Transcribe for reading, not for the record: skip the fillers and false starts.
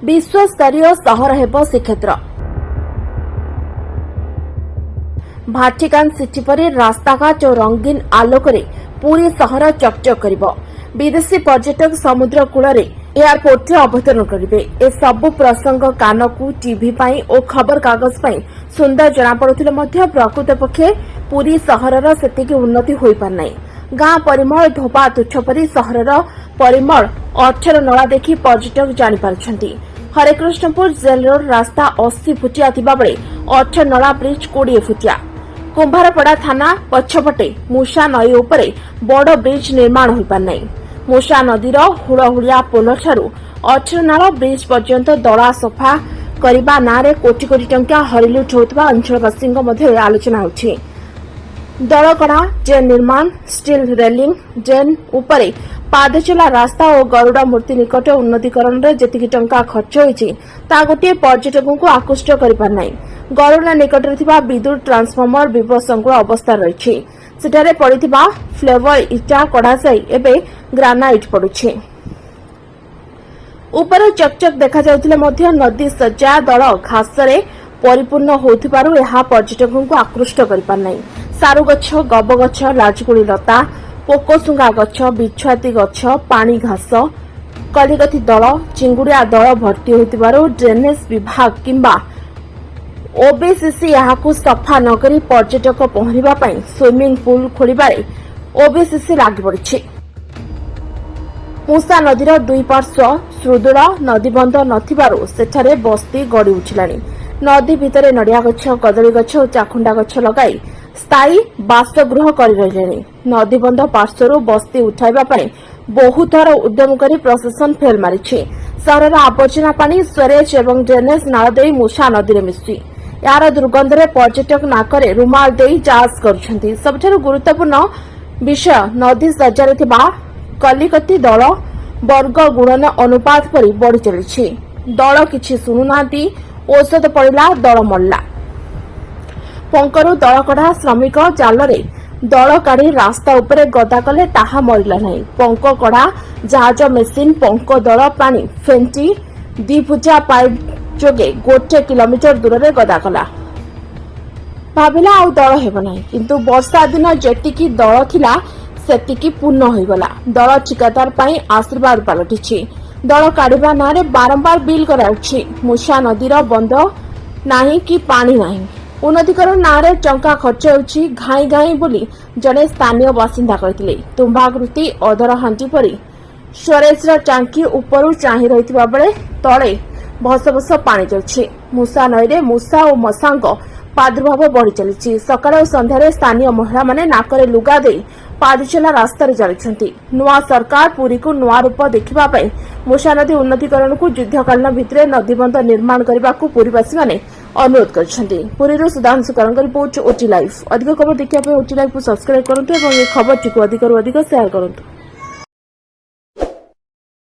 विश्वस्तरीय सहर हेब श्रीक्षेत्र। भाटिकान सिटी परि रास्ताघाट और रंगीन आलोकरे पूरी सहर चकचक करिबो। विदेशी पर्यटक समुद्र कूଳରେ एयरपोर्ट अवतरण करेंगे। ए सबु प्रसंग कानकू टीवी पाई और खबर कागज पाई सुंदर जना पड़ुथिले मध्य प्रकृत पक्षे पूरी सहरर सेतिकी उन्नति होई पार नाही। गां परिमल धोबा तुच्छ परि सहरर परिमल अक्षर नला देखि पर्यटक जानि पारछंती। हरेकृष्णपुर जेल रोड रास्ता 80 फुटिया थिबा बेले अक्षर नला ब्रिज 20 फुटिया। कुंभारपड़ा थाना पछपटे मूषा नई उपरे बड़ ब्रिज निर्माण होई पार नाही। मूषा नदीर हुड़हुड़िया पोल ठारू अक्षरनाल ब्रिज पर्यंत दला सफा करने नारे कोटी कोटी टंका हरिलुट होता अंचलवासी मध्य आलोचना होछि। दलकड़ा जेन निर्माण स्टील रेलिंग जेन उपरे पादचला रास्ता और गरुड़ा मूर्ति निकट उन्नतीकरण में जेतिकी टंका खर्च होइछि ता गोटे पर्यटकों को आकृष्ट करि पार नाही। गरुड़ा निकट विद्युत ट्रांसफॉर्मर विपदसंकुल अवस्था रही सेठारे पड़िथिबा फ्लेवर इटा कढ़ा जाई एबे ग्रानाइट पड़ुछि। ऊपर चकचक देखा जाउथिले मध्य नदी सज्जा दल घासरे परिपूर्ण होथिबारु एहा पर्यटकों को आकृष्ट करि पार नाही। सारू गछ गब गछ लाजकुड़ी लता पोकोसुंगा गछ बिछुआती गछ पानी घास कलिकथी दल चिंगुड़िया दल भर्ती होथिबारु ड्रेनेज विभाग किंबा ओबीसीसी यहाकू सफा नकरी पर्यटक पहरिबा पई स्विमिंग पूल खोलिबारे ओबीसीसी लागि पड़िछि। मूषा नदीर दुई पार्श्व सुदृढ़ नदीबंध नथिबारु सेठारे बस्ती गड़ी उठिलानी। नदी भितरे नड़िया गछ कदली गछ और चाखुंडा गछ लगाई स्थायी बासगृह कर रहिलेनी। नदीबंध पार्श्वरु बस्ती उठाइबा पई बहु थर उद्यम करी प्रशासन फेल मारिछि। सहरर आवर्जना पानी स्वेरेज एवं ड्रेनेज नाल देई मूषा नदी रे मिसुछि। यार दुर्गंधरे पर्यटक नाकरे रुमाल देई जांच करुछंती। सबठारु गुरुत्वपूर्ण विषय नदी सज्जारे थिबा कलिकती दल वर्ग गुणन अनुपात परि बढ़ी चलिछि। दल किछि सुनुनांती औषध पड़िला दल मल्ला। पंकरु दल कढ़ा श्रमिक जालरे दल काढ़ी रास्ता उपरे गदा कले ताहा मरिला नहीं। पंक कढ़ा जहाज मेसिन पंक दल पानी फेंटी 2 फुटिया पाइप जोगे 1 किलोमीटर दूर रे गदा कला। भाविला आउ दल हेब नाही किंतु वर्षा दिन जेतिकी दल थिला सेतिकी पूर्ण होइगला। दल ठिकादार पाई आशीर्वाद पलटिछि। दल काढ़िबा नारे बारंबार बिल कराउछि। मूषा नदीर बंध नाही कि पानी नाही। उन्नतीकरण नारे टंका खर्च होछि घाई घाई बोली जने स्थानीय बासिंदा कहथिले। तुम्बाकृति अधर हांटी परी स्वरेजर टांकी उपरु चाहि रहितबा बेले तळे भस भस पानी जाउछि। मूषा नईरे मूषा और मशांग प्रादुर्भाव बढ़ी चली। सकाळ और संध्यारे स्थानीय महिला माने नाकरे लुगा दे पादचला रास्ता रे चलुछंती। नुआ सरकार पुरी को नुआ रूप देखिबा पई मूषा नदी उन्नतीकरण को युद्धकालीन भितरे नदीबंध निर्माण करबा को पुरीवासी माने अनुरोध करछंती। पुरीरो सुधांशु करंग रिपोर्ट ओटी लाइव। अधिक खबर देखिबा पई ओटी लाइव को सब्सक्राइब करंतु एवं ए खबर टिको अधिक शेयर करंतु।